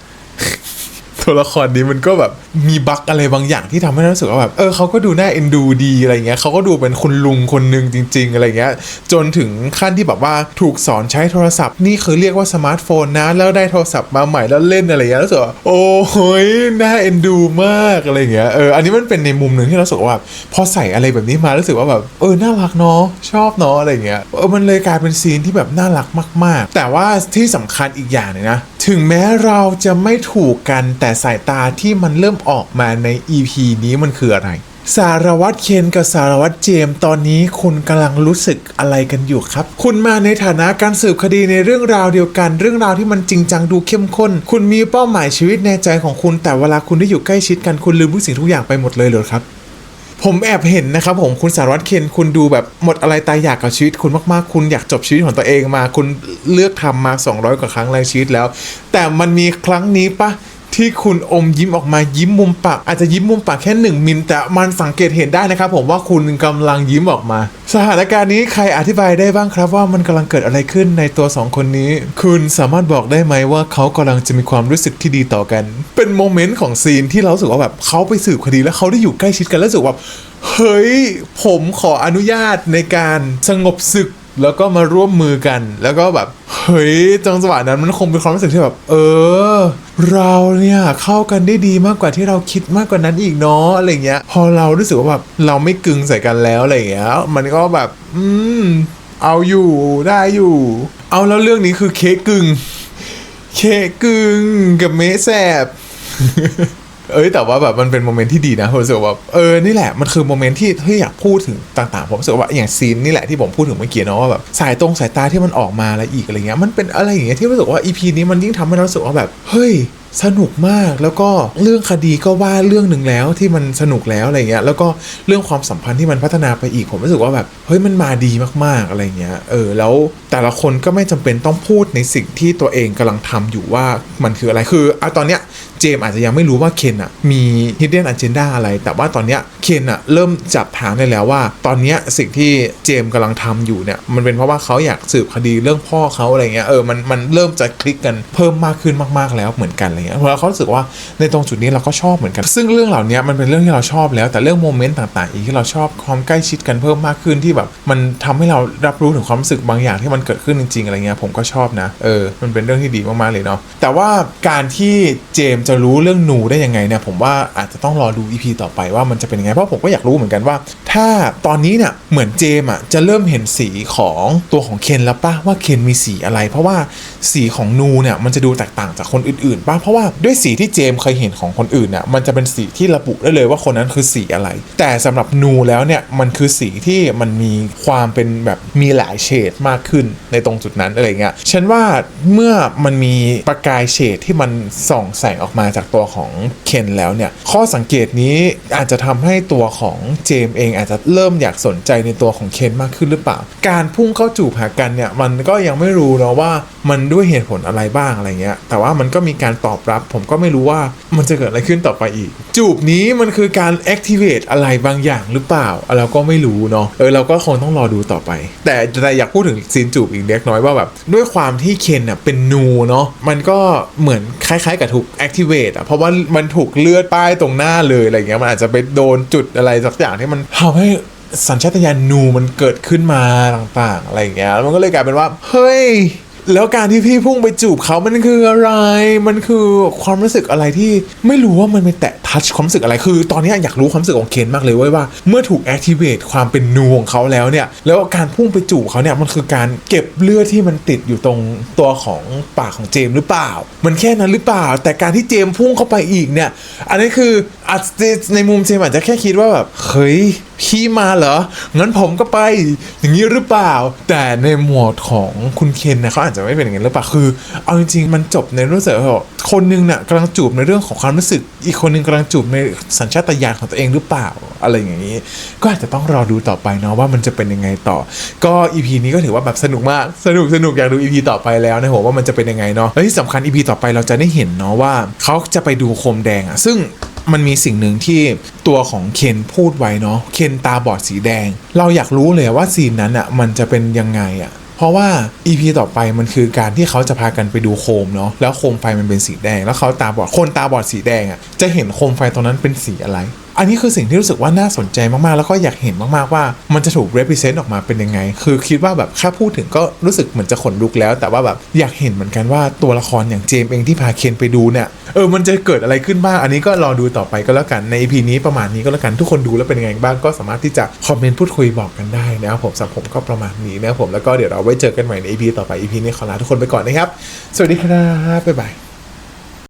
ตัวละครนี้มันก็แบบมีบั๊กอะไรบางอย่างที่ทำให้เรารู้สึกว่าแบบเขาก็ดูน่าเอ็นดูดีอะไรเงี้ยเขาก็ดูเป็นคุณลุงคนหนึ่งจริงๆอะไรเงี้ยจนถึงขั้นที่แบบว่าถูกสอนใช้โทรศัพท์นี่คือเรียกว่าสมาร์ทโฟนนะแล้วได้โทรศัพท์มาใหม่แล้วเล่นอะไรเงี้ยรู้สึกว่าโอ้โหน่าเอ็นดูมากอะไรเงี้ยอันนี้มันเป็นในมุมหนึ่งที่เรารู้สึกว่าพอใส่อะไรแบบนี้มารู้สึกว่าแบบน่ารักเนาะชอบเนาะอะไรเงี้ยมันเลยกลายเป็นซีนที่แบบน่ารักมากๆแต่ว่าที่สำคัญอีกอย่างนึงนะถึงแม้เราจะไม่ถูกกันแต่สายตาที่มันเริ่มออกมาใน EP นี้มันคืออะไรสารวัตรเคนกับสารวัตรเจมส์ตอนนี้คุณกำลังรู้สึกอะไรกันอยู่ครับคุณมาในฐานะการสืบคดีในเรื่องราวเดียวกันเรื่องราวที่มันจริงจังดูเข้มข้นคุณมีเป้าหมายชีวิตในใจของคุณแต่เวลาคุณได้อยู่ใกล้ชิดกันคุณลืมทุกสิ่งทุกอย่างไปหมดเลยเหรอครับผมแอบเห็นนะครับผมคุณสารวัตรเคนคุณดูแบบหมดอะไรตายอยากกับชีวิตคุณมากๆคุณอยากจบชีวิตของตัวเองมาคุณเลือกทำมา200กว่าครั้งในชีวิตแล้วแต่มันมีครั้งนี้ปะที่คุณอมยิ้มออกมายิ้มมุมปากอาจจะยิ้มมุมปากแค่1 มิลแต่มันสังเกตเห็นได้นะครับผมว่าคุณกำลังยิ้มออกมาสถานการณ์นี้ใครอธิบายได้บ้างครับว่ามันกำลังเกิดอะไรขึ้นในตัว2 คนนี้คุณสามารถบอกได้ไหมว่าเขากำลังจะมีความรู้สึกที่ดีต่อกันเป็นโมเมนต์ของซีนที่เรารู้สึกว่าแบบเขาไปสืบคดีแล้วเขาได้อยู่ใกล้ชิดกันแล้วรู้สึกว่าเฮ้ยผมขออนุญาตในการสงบศึกแล้วก็มาร่วมมือกันแล้วก็แบบเฮ้ยจังหวะนั้นมันคงเป็นความรู้สึกที่แบบเราเนี่ยเข้ากันได้ดีมากกว่าที่เราคิดมากกว่านั้นอีกเนาะอะไรเงี้ยพอเรารู้สึกว่าแบบเราไม่กึงใส่กันแล้วอะไรเงี้ยมันก็แบบเอาอยู่ได้อยู่เอาแล้วเรื่องนี้คือเค้กกึ่งกับเมแสบ แต่ว่าแบบมันเป็นโมเมนต์ที่ดีนะผมรู้สึกว่านี่แหละมันคือโมเมนต์ที่อยากพูดถึงต่างๆผมรู้สึกว่าอย่างซีนนี่แหละที่ผมพูดถึงเมื่อกี้เนาะว่าแบบสายตาที่มันออกมาแล้วอีกอะไรเงี้ยมันเป็นอะไรอย่างเงี้ยที่รู้สึกว่า EP นี้มันยิ่งทำให้เรารู้สึกว่าแบบเฮ้ยสนุกมากแล้วก็เรื่องคดีก็ว่าเรื่องหนึ่งแล้วที่มันสนุกแล้วอะไรเงี้ยแล้วก็เรื่องความสัมพันธ์ที่มันพัฒนาไปอีกผมรู้สึกว่าแบบเฮ้ยมันมาดีมากๆอะไรเงี้ยแล้วแต่ละคนก็ไม่จำเป็นต้องพูดในสิ่งที่ตัวเองกำลังทำอยู่ว่ามันคืออะไรคือตอนเนี้ยเจมอาจจะยังไม่รู้ว่าเคนมี hidden agenda อะไรแต่ว่าตอนเนี้ยเคนเริ่มจับทางได้แล้วว่าตอนเนี้ยสิ่งที่เจมกำลังทำอยู่เนี่ยมันเป็นเพราะว่าเขาอยากสืบคดีเรื่องพ่อเขาอะไรเงี้ยมันเริ่มจะคลิกกันเพิ่มมากขึ้นมากๆแล้วเหมือนกันอะไรเงี้ยเพราะเขารู้สึกว่าในตรงจุดนี้เราก็ชอบเหมือนกันซึ่งเรื่องเหล่านี้มันเป็นเรื่องที่เราชอบแล้วแต่เรื่องโมเมนต์ต่างๆอีกที่เราชอบความใกล้ชิดกันเพิ่มมากขึ้นที่แบบมันทำให้เรารับรู้ถึงความรู้สึกบางอย่างที่มันเกิดขึ้นจริงๆอะไรเงี้ยผมก็ชอบนะมันเป็นเรื่องที่ดีมากๆเลยเนาะแต่ว่าการที่เจมจะรู้เรื่องนูได้ยังไงเนี่ยผมว่าอาจจะต้องรอดู EP ต่อไปว่ามันจะเป็นยังไงเพราะผมก็อยากรู้เหมือนกันว่าถ้าตอนนี้เนี่ยเหมือนเจมจะเริ่มเห็นสีของตัวของเคนแล้วป่ะว่าเคนมีสีอะไรเพราะว่าสีของนูเนี่ยมันจะดูแตกต่างจากคนอื่นๆป่ะเพราะว่าด้วยสีที่เจมเคยเห็นของคนอื่นเนี่ยมันจะเป็นสีที่ระบุได้เลยว่าคนนั้นคือสีอะไรแต่สำหรับนูแล้วเนี่ยมันคือสีที่มันมีความเป็นแบบมีหลายเฉดมากขึ้นในตรงจุดนั้นอะไรเงี้ยฉันว่าเมื่อมันมีประกายเฉดที่มันส่องแสงออกมาจากตัวของเคนแล้วเนี่ยข้อสังเกตนี้อาจจะทำให้ตัวของเจมเองอาจจะเริ่มอยากสนใจในตัวของเคนมากขึ้นหรือเปล่าการพุ่งเข้าจูบหากันเนี่ยมันก็ยังไม่รู้เนาะว่ามันด้วยเหตุผลอะไรบ้างอะไรเงี้ยแต่ว่ามันก็มีการตอบรับผมก็ไม่รู้ว่ามันจะเกิดอะไรขึ้นต่อไปอีกจูบนี้มันคือการ activate อะไรบางอย่างหรือเปล่าเราก็ไม่รู้เนาะเราก็คงต้องรอดูต่อไปแต่อยากพูดถึงซีนจูบอีกเล็กน้อยว่าแบบด้วยความที่เคนเป็นนูเนาะมันก็เหมือนคล้ายๆกับถูก activate เพราะว่ามันถูกเลือดป้ายตรงหน้าเลยอะไรเงี้ยมันอาจจะไปโดนจุดอะไรสักอย่างที่มันทำให้สัญชาตญาณนูมันเกิดขึ้นมาต่างๆอะไรเงี้ยแล้วมันก็เลยกลายเป็นว่าเฮ้ย แล้วการที่พี่พุ่งไปจูบเขามันคืออะไร มันคือความรู้สึกอะไรที่ไม่รู้ว่ามันไปแตะทัชความรู้สึกอะไรคือตอนนี้อยากรู้ความรู้สึกของเคนมากเลยว่าเมื่อถูก activate ความเป็นนูของเขาแล้วเนี่ยแล้วการพุ่งไปจูบเขาเนี่ยมันคือการเก็บเลือดที่มันติดอยู่ตรงตัวของปากของเจมส์หรือเปล่ามันแค่นั้นหรือเปล่าแต่การที่เจมส์พุ่งเข้าไปอีกเนี่ยอันนี้คือในมุมเจมส์อาจจะแค่คิดว่าแบบเฮ้ยพี่มาเหรองั้นผมก็ไปอย่างนี้หรือเปล่าแต่ในหมวดของคุณเคนนะเขาอาจจะไม่เป็นอย่างนั้นหรือเปล่าคือเอาจริงๆมันจบในรู้สึกว่าคนนึงเนี่ยกำลังจูบในเรื่องของความรู้สึกอีกคนนึงกำลังจูบในสัญชาตญาณของตัวเองหรือเปล่าอะไรอย่างนี้ก็อาจจะต้องรอดูต่อไปเนาะว่ามันจะเป็นยังไงต่อก็ EP นี้ก็ถือว่าแบบสนุกมากสนุกอยากดู EP ต่อไปแล้วนะผมว่ามันจะเป็นยังไงเนาะและที่สำคัญ EP ต่อไปเราจะได้เห็นเนาะว่าเขาจะไปดูโคมแดงอ่ะซึ่งมันมีสิ่งหนึ่งที่ตัวของเคนพูดไว้เนาะเคนตาบอดสีแดงเราอยากรู้เลยว่าซีนนั้นอ่ะมันจะเป็นยังไงอ่ะเพราะว่า EP ต่อไปมันคือการที่เขาจะพากันไปดูโคมเนาะแล้วโคมไฟมันเป็นสีแดงแล้วเขาตาบอดคนตาบอดสีแดงอ่ะจะเห็นโคมไฟตรงนั้นเป็นสีอะไรอันนี้คือสิ่งที่รู้สึกว่าน่าสนใจมากๆแล้วก็อยากเห็นมากๆว่ามันจะถูก represent ออกมาเป็นยังไงคือคิดว่าแบบแค่พูดถึงก็รู้สึกเหมือนจะขนลุกแล้วแต่ว่าแบบอยากเห็นเหมือนกันว่าตัวละครอย่างเจมส์เองที่พาเคนไปดูเนี่ยมันจะเกิดอะไรขึ้นบ้างอันนี้ก็รอดูต่อไปก็แล้วกันใน EP นี้ประมาณนี้ก็แล้วกันทุกคนดูแล้วเป็นยังไงบ้างก็สามารถที่จะคอมเมนต์พูดคุยบอกกันได้นะครับผมสำหรับผมก็ประมาณนี้นะครับผมแล้วก็เดี๋ยวเราไว้เจอกันใหม่ใน EP ต่อไป EP นี้ขอลาทุกคนไปก่อนนะครับสวัสดีครับบ๊ายบาย